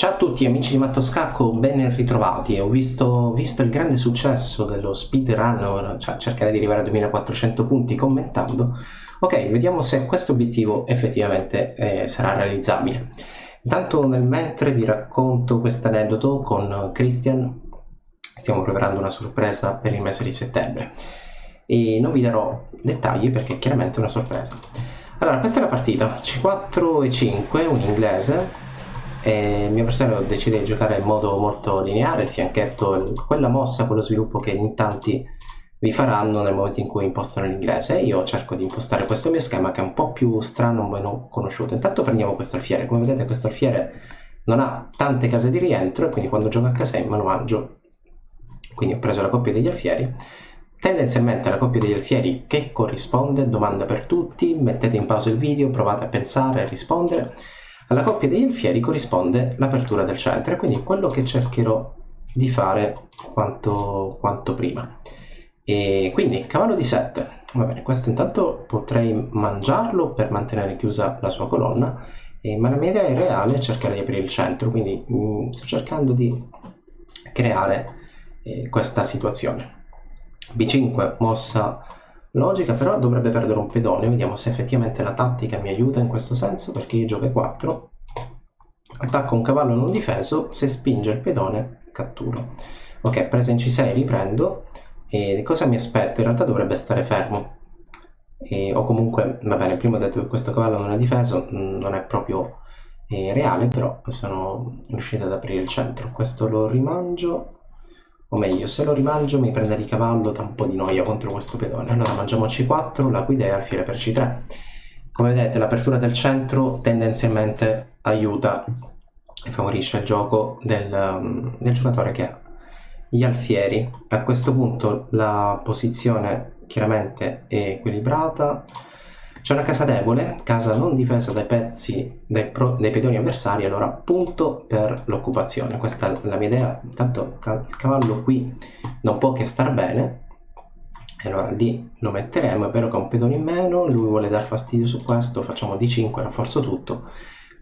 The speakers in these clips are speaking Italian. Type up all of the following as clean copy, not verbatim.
Ciao a tutti amici di Matto Scacco, ben ritrovati. Ho visto il grande successo dello speedrun, cioè cercare di arrivare a 2400 punti commentando. Ok, vediamo se questo obiettivo effettivamente sarà realizzabile. Intanto nel mentre vi racconto questo aneddoto con Christian. Stiamo preparando una sorpresa per il mese di settembre e non vi darò dettagli perché è chiaramente una sorpresa. Allora, questa è la partita, C4 e 5, un inglese. Il mio avversario decide di giocare in modo molto lineare, il fianchetto, quella mossa, quello sviluppo che in tanti vi faranno nel momento in cui impostano l'inglese. Io cerco di impostare questo mio schema che è un po' più strano, un po' meno conosciuto. Intanto prendiamo questo alfiere. Come vedete questo alfiere non ha tante case di rientro e quindi quando gioco H6 me lo mangio. Quindi ho preso la coppia degli alfieri. Tendenzialmente la coppia degli alfieri che corrisponde, domanda per tutti, mettete in pausa il video, provate a pensare e rispondere. Alla coppia degli alfieri corrisponde l'apertura del centro e quindi quello che cercherò di fare quanto prima. E quindi cavallo di 7, va bene, questo intanto potrei mangiarlo per mantenere chiusa la sua colonna, ma la mia idea è reale cercare di aprire il centro, quindi sto cercando di creare questa situazione. B5, mossa logica, però dovrebbe perdere un pedone. Vediamo se effettivamente la tattica mi aiuta in questo senso, perché io gioco E4, attacco un cavallo non difeso, se spinge il pedone catturo. Ok, presa in C6, riprendo. E cosa mi aspetto? In realtà dovrebbe stare fermo. O comunque, va bene, prima ho detto che questo cavallo non è difeso, non è proprio reale, però sono riuscito ad aprire il centro. Questo lo rimangio. O meglio, se lo rimangio mi prende di cavallo da un po' di noia contro questo pedone. Allora mangiamo C4, la cui idea è alfiere per C3. Come vedete l'apertura del centro tendenzialmente aiuta e favorisce il gioco del giocatore che ha gli alfieri. A questo punto la posizione chiaramente è equilibrata. C'è una casa debole, casa non difesa dai pezzi, dai pedoni avversari, allora punto per l'occupazione. Questa è la mia idea. Intanto il cavallo qui non può che star bene, e allora lì lo metteremo. È vero che ha un pedone in meno, lui vuole dar fastidio su questo, facciamo D5, rafforzo tutto.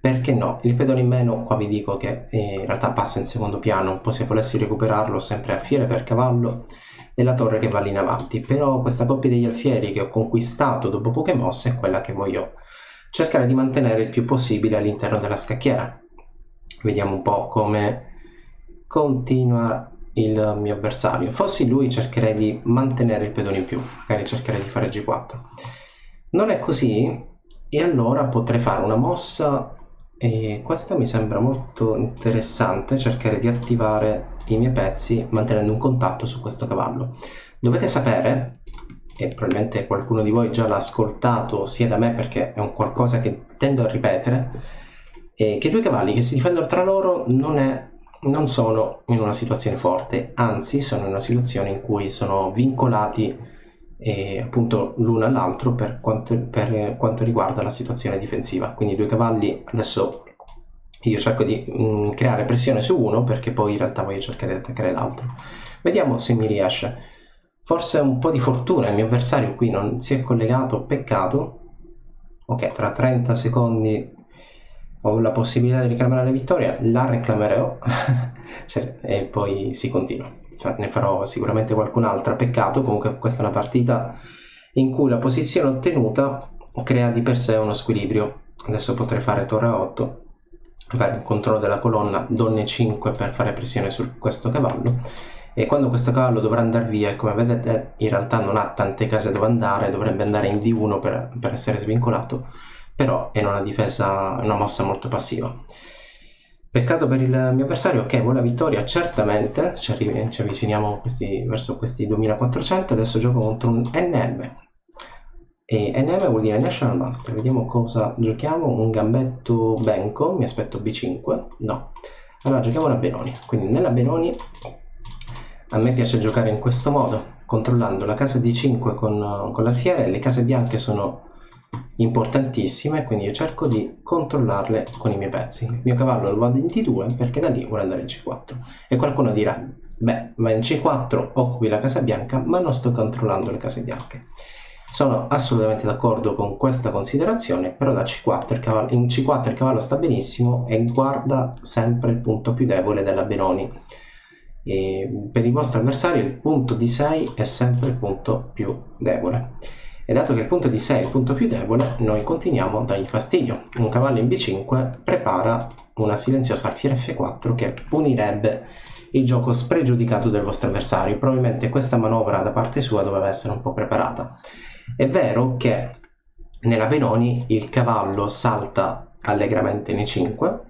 Perché no? Il pedone in meno, qua vi dico che in realtà passa in secondo piano, poi se volessi recuperarlo sempre alfiere per cavallo e la torre che va lì in avanti. Però questa coppia degli alfieri che ho conquistato dopo poche mosse è quella che voglio cercare di mantenere il più possibile all'interno della scacchiera. Vediamo un po' come continua il mio avversario. Fossi lui cercherei di mantenere il pedone in più, magari cercherei di fare G4. Non è così e allora potrei fare una mossa. E questa mi sembra molto interessante, cercare di attivare i miei pezzi mantenendo un contatto su questo cavallo. Dovete sapere, e probabilmente qualcuno di voi già l'ha ascoltato sia da me perché è un qualcosa che tendo a ripetere, che due cavalli che si difendono tra loro non sono in una situazione forte, anzi sono in una situazione in cui sono vincolati appunto l'uno all'altro per quanto riguarda la situazione difensiva. Quindi due cavalli, adesso io cerco di creare pressione su uno perché poi in realtà voglio cercare di attaccare l'altro. Vediamo se mi riesce. Forse un po' di fortuna, il mio avversario qui non si è collegato, peccato. Ok, tra 30 secondi ho la possibilità di reclamare la vittoria, la reclamerò e poi si continua. Ne farò sicuramente qualcun'altra. Peccato, comunque questa è una partita in cui la posizione ottenuta crea di per sé uno squilibrio. Adesso potrei fare torre 8 per il controllo della colonna, donne 5 per fare pressione su questo cavallo, e quando questo cavallo dovrà andare via, come vedete in realtà non ha tante case dove andare, dovrebbe andare in D1 per essere svincolato, però è una difesa, una mossa molto passiva. Peccato per il mio avversario che vuole la vittoria, certamente ci avviciniamo verso questi 2400. Adesso gioco contro un NM e NM vuol dire National Master. Vediamo cosa giochiamo. Un gambetto Benko, mi aspetto B5, no, allora giochiamo la Benoni. Quindi nella Benoni a me piace giocare in questo modo, controllando la casa D5 con l'alfiere. Le case bianche sono importantissime, quindi io cerco di controllarle con i miei pezzi. Il mio cavallo lo vado in D2 perché da lì vuole andare in C4 e qualcuno dirà beh, va in C4, occupi la casa bianca, ma non sto controllando le case bianche. Sono assolutamente d'accordo con questa considerazione, però da C4 in C4 il cavallo sta benissimo e guarda sempre il punto più debole della Benoni. E per il vostro avversario il punto D6 è sempre il punto più debole. E dato che il punto D6 è il punto più debole, noi continuiamo a dargli fastidio. Un cavallo in B5 prepara una silenziosa alfiere F4 che punirebbe il gioco spregiudicato del vostro avversario. Probabilmente questa manovra da parte sua doveva essere un po' preparata. È vero che nella Benoni il cavallo salta allegramente in E5,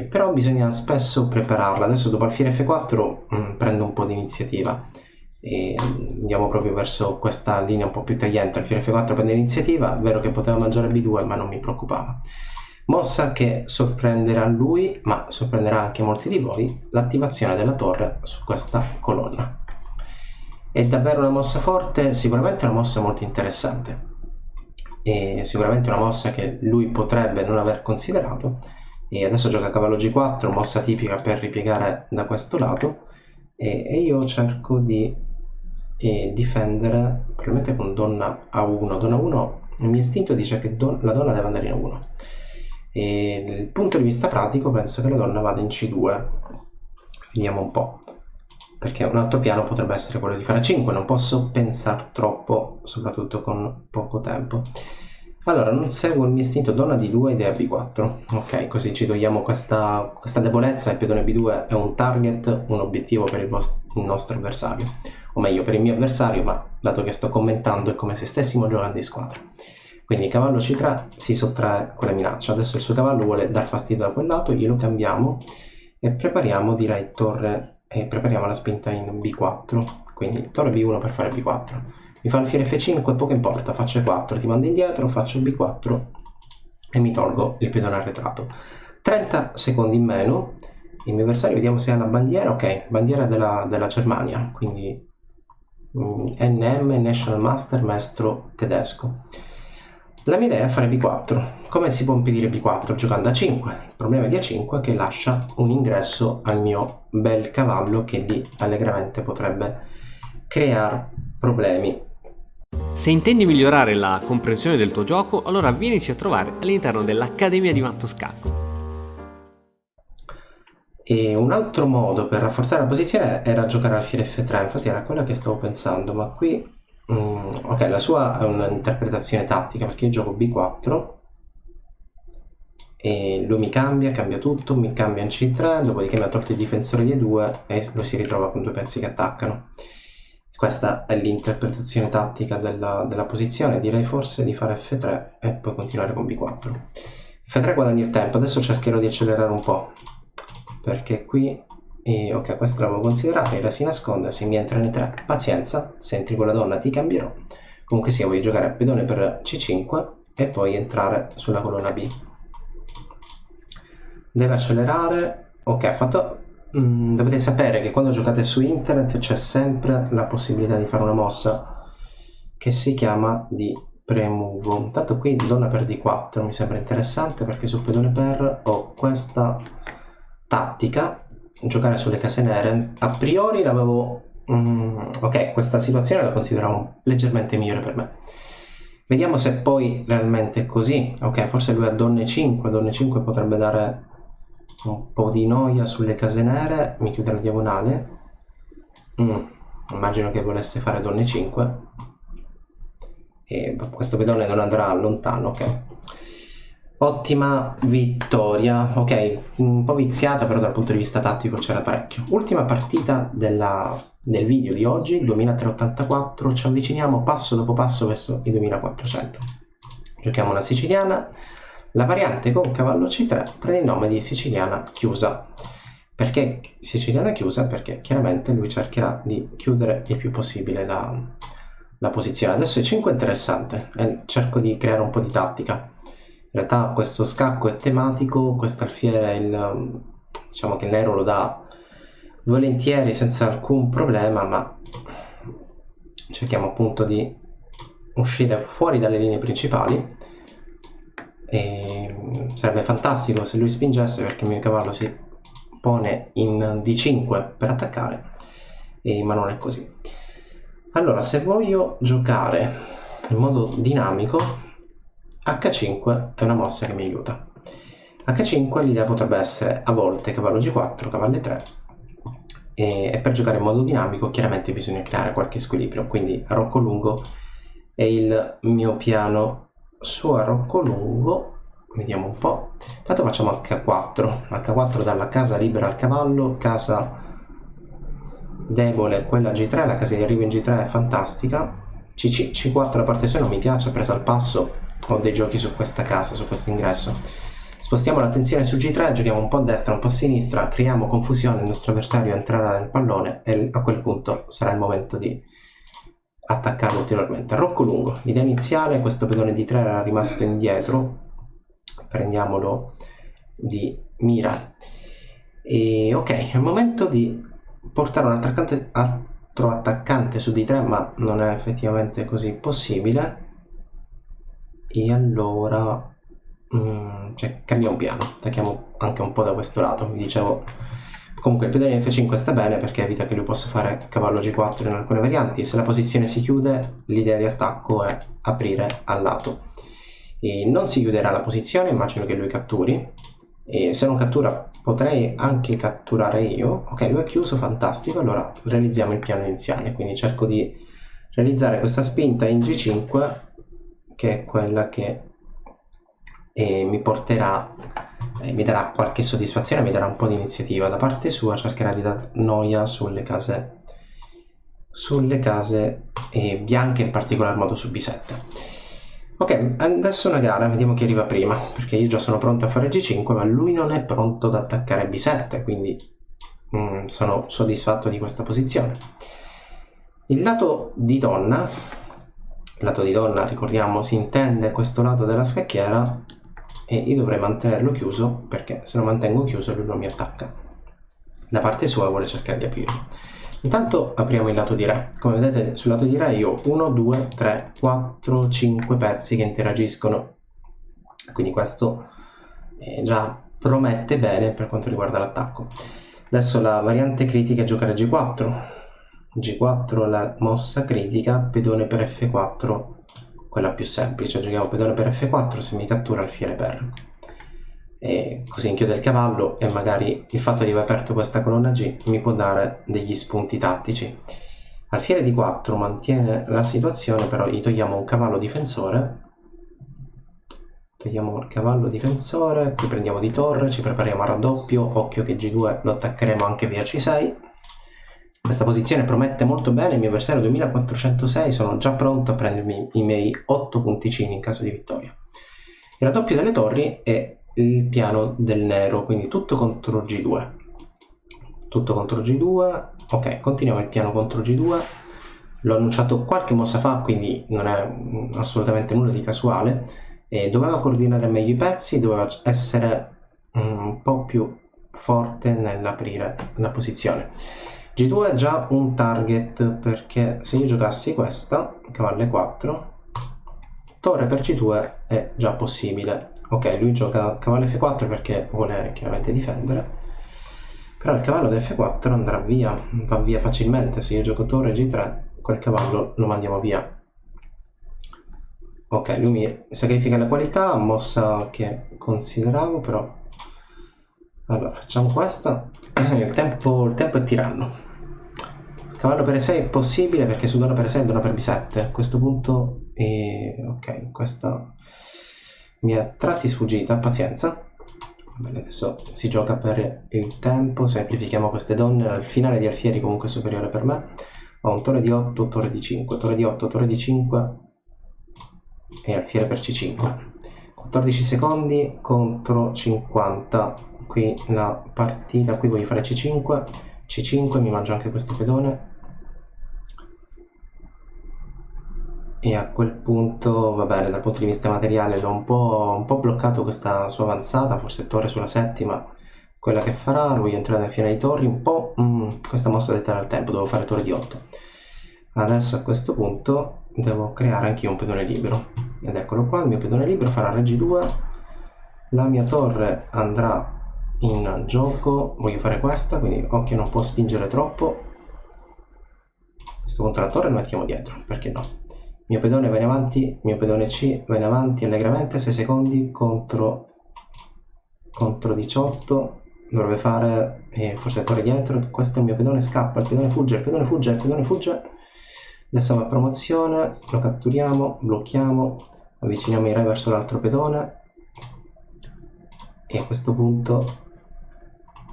però bisogna spesso prepararla. Adesso dopo alfiere F4 prendo un po' di iniziativa e andiamo proprio verso questa linea un po' più tagliente. Alfiere F4 prende l'iniziativa, è vero che poteva mangiare B2 ma non mi preoccupava. Mossa che sorprenderà lui, ma sorprenderà anche molti di voi, l'attivazione della torre su questa colonna. È davvero una mossa forte, sicuramente una mossa molto interessante e sicuramente una mossa che lui potrebbe non aver considerato. E adesso gioca cavallo G4, mossa tipica per ripiegare da questo lato, e io cerco di difendere probabilmente con donna A1. Donna 1, il mio istinto dice che la donna deve andare in A1 e dal punto di vista pratico penso che la donna vada in C2. Vediamo un po', perché un altro piano potrebbe essere quello di fare 5, non posso pensare troppo, soprattutto con poco tempo. Allora, non seguo il mio istinto, donna D2 idea B4. Ok, così ci togliamo questa debolezza. Il pedone B2 è un target, un obiettivo per il nostro avversario, o meglio per il mio avversario, ma dato che sto commentando è come se stessimo giocando in squadra. Quindi cavallo C3 si sottrae quella minaccia. Adesso il suo cavallo vuole dar fastidio da quel lato, glielo cambiamo e prepariamo, direi, torre, e prepariamo la spinta in B4. Quindi torre B1 per fare B4. Mi fa alfiere F5, poco importa, faccio E4, ti mando indietro, faccio B4 e mi tolgo il pedone arretrato. 30 secondi in meno, il mio avversario, vediamo se ha la bandiera. Ok, bandiera della Germania, quindi NM, National Master, maestro tedesco. La mia idea è fare B4. Come si può impedire B4? Giocando a 5. Il problema di A5 è che lascia un ingresso al mio bel cavallo che lì allegramente potrebbe creare problemi. Se intendi migliorare la comprensione del tuo gioco, allora vienici a trovare all'interno dell'Accademia di Matto Scacco. E un altro modo per rafforzare la posizione era giocare alfiere F3, infatti era quello che stavo pensando, ma qui ok, la sua è un'interpretazione tattica, perché io gioco B4 e lui mi cambia tutto, mi cambia in C3, dopodiché mi ha tolto il difensore di E2 e lui si ritrova con due pezzi che attaccano. Questa è l'interpretazione tattica della posizione. Direi forse di fare F3 e poi continuare con B4. F3 guadagno il tempo, adesso cercherò di accelerare un po', perché qui ok, questa l'avevo considerata, ora si nasconde, se mi entra in E3, pazienza, se entri con la donna ti cambierò. Comunque sia, voglio giocare a pedone per C5 e poi entrare sulla colonna B. Deve accelerare. Ok, ha fatto. Dovete sapere che quando giocate su internet c'è sempre la possibilità di fare una mossa che si chiama di pre-move. Intanto qui donna per D4 mi sembra interessante, perché sul pedone per ho questa tattica, giocare sulle case nere. A priori l'avevo ok, questa situazione la consideravo leggermente migliore per me. Vediamo se poi realmente è così. Ok, forse lui ha donne 5, donne 5 potrebbe dare un po' di noia sulle case nere. Mi chiude la diagonale. Immagino che volesse fare donne 5 e questo pedone non andrà lontano. Ok, ottima vittoria. Ok, un po' viziata, però dal punto di vista tattico c'era parecchio. Ultima partita del video di oggi, 2384. Ci avviciniamo passo dopo passo verso i 2400. Giochiamo una siciliana. La variante con cavallo C3 prende il nome di siciliana chiusa. Perché siciliana chiusa? Perché chiaramente lui cercherà di chiudere il più possibile la posizione. Adesso E5 è interessante, cerco di creare un po' di tattica. In realtà questo scacco è tematico, questo alfiere diciamo che il nero lo dà volentieri senza alcun problema, ma cerchiamo appunto di uscire fuori dalle linee principali. E sarebbe fantastico se lui spingesse, perché il mio cavallo si pone in D5 per attaccare, ma non è così. Allora, se voglio giocare in modo dinamico, H5 è una mossa che mi aiuta. H5 l'idea potrebbe essere a volte cavallo G4, cavallo 3, e per giocare in modo dinamico chiaramente bisogna creare qualche squilibrio, quindi a rocco lungo è il mio piano su a rocco lungo. Vediamo un po'. Intanto facciamo H4 dalla casa libera al cavallo, casa debole quella G3, la casa di arrivo in G3 è fantastica. C4 la parte sua non mi piace, presa al passo, ho dei giochi su questa casa, su questo ingresso. Spostiamo l'attenzione su G3, giochiamo un po' a destra, un po' a sinistra, creiamo confusione, il nostro avversario entrerà nel pallone e a quel punto sarà il momento di attaccarlo ulteriormente. Rocco lungo, l'idea iniziale, questo pedone D3 era rimasto indietro, prendiamolo di mira. E ok, è il momento di portare un altro attaccante su D3, ma non è effettivamente così possibile. E allora cambiamo piano, attacchiamo anche un po' da questo lato. Vi dicevo, comunque il pedone F5 sta bene perché evita che lui possa fare cavallo G4 in alcune varianti. Se la posizione si chiude, l'idea di attacco è aprire al lato. E non si chiuderà la posizione, immagino che lui catturi, e se non cattura potrei anche catturare io. Ok, lui è chiuso, fantastico. Allora realizziamo il piano iniziale, quindi cerco di realizzare questa spinta in G5 che è quella che mi porterà, mi darà qualche soddisfazione, mi darà un po' di iniziativa. Da parte sua cercherà di dar noia sulle case bianche, in particolar modo su B7. Ok, adesso una gara, vediamo chi arriva prima, perché io già sono pronto a fare G5, ma lui non è pronto ad attaccare B7, quindi sono soddisfatto di questa posizione. Il lato di donna, ricordiamo, si intende questo lato della scacchiera, e io dovrei mantenerlo chiuso, perché se lo mantengo chiuso lui non mi attacca. Da parte sua vuole cercare di aprirlo. Intanto apriamo il lato di re. Come vedete sul lato di re io ho 1, 2, 3, 4, 5 pezzi che interagiscono, quindi questo già promette bene per quanto riguarda l'attacco. Adesso la variante critica è giocare G4. G4 è la mossa critica, pedone per F4 quella più semplice. Giochiamo pedone per F4, se mi cattura alfiere per, e così inchiude il cavallo, e magari il fatto di aver aperto questa colonna G mi può dare degli spunti tattici. Alfiere di 4 mantiene la situazione, però gli togliamo un cavallo difensore, qui prendiamo di torre, ci prepariamo a raddoppio, occhio che G2 lo attaccheremo anche via C6. Questa posizione promette molto bene, il mio avversario 2406, sono già pronto a prendermi i miei 8 punticini in caso di vittoria. Il raddoppio delle torri è il piano del nero, quindi tutto contro G2. Ok, continuiamo il piano contro G2. L'ho annunciato qualche mossa fa, quindi non è assolutamente nulla di casuale. Doveva coordinare meglio i pezzi, doveva essere un po' più forte nell'aprire la posizione. G2 è già un target, perché se io giocassi questa, cavallo E4, torre per G2 è già possibile. Ok, lui gioca cavallo F4 perché vuole chiaramente difendere, però il cavallo da F4 andrà via, va via facilmente. Se io gioco torre G3, quel cavallo lo mandiamo via. Ok, lui mi sacrifica la qualità, mossa che consideravo, però allora facciamo questa. Il tempo è tiranno. Cavallo per E6 è possibile perché su donna per E6 è donna per B7. A questo punto ok, questa mi è a tratti sfuggita, pazienza. Bene, adesso si gioca per il tempo, semplifichiamo queste donne. Al finale di alfieri comunque superiore per me. Ho un torre di 8, torre di 5, torre di 8, torre di 5 e alfiere per C5. 14 secondi contro 50. Qui la partita, qui voglio fare C5, mi mangio anche questo pedone, e a quel punto va bene, dal punto di vista materiale l'ho un po' bloccato questa sua avanzata, forse torre sulla settima, quella che farà. Voglio entrare nel finale di torri, un po' questa mossa dettata al tempo, devo fare torre di 8. Adesso a questo punto devo creare anche io un pedone libero, ed eccolo qua, il mio pedone libero farà re G2, la mia torre andrà in gioco, voglio fare questa, quindi occhio non può spingere troppo. questo punto la torre la mettiamo dietro, perché no? Mio pedone va in avanti, mio pedone C va in avanti allegramente, 6 secondi contro 18, dovrebbe fare forse la torre dietro, questo è il mio pedone, scappa, il pedone fugge, il pedone fugge, il pedone fugge, adesso va a promozione, lo catturiamo, blocchiamo, avviciniamo i re verso l'altro pedone e a questo punto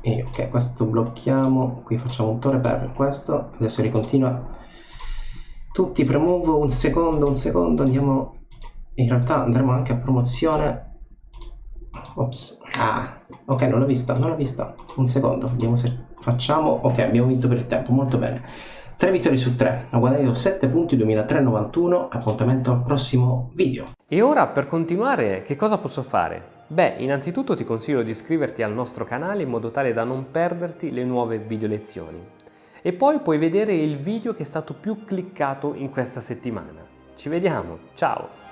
ok, questo blocchiamo, qui facciamo un torre per questo, adesso ricontinua, tutti premuovo un secondo, andiamo, in realtà andremo anche a promozione, ops, ok, non l'ho vista, un secondo, vediamo se facciamo, ok, abbiamo vinto per il tempo, molto bene, 3 vittorie su 3, ho guadagnato 7 punti, 2391, appuntamento al prossimo video. E ora per continuare che cosa posso fare? Beh, innanzitutto ti consiglio di iscriverti al nostro canale in modo tale da non perderti le nuove video lezioni. E poi puoi vedere il video che è stato più cliccato in questa settimana. Ci vediamo, ciao!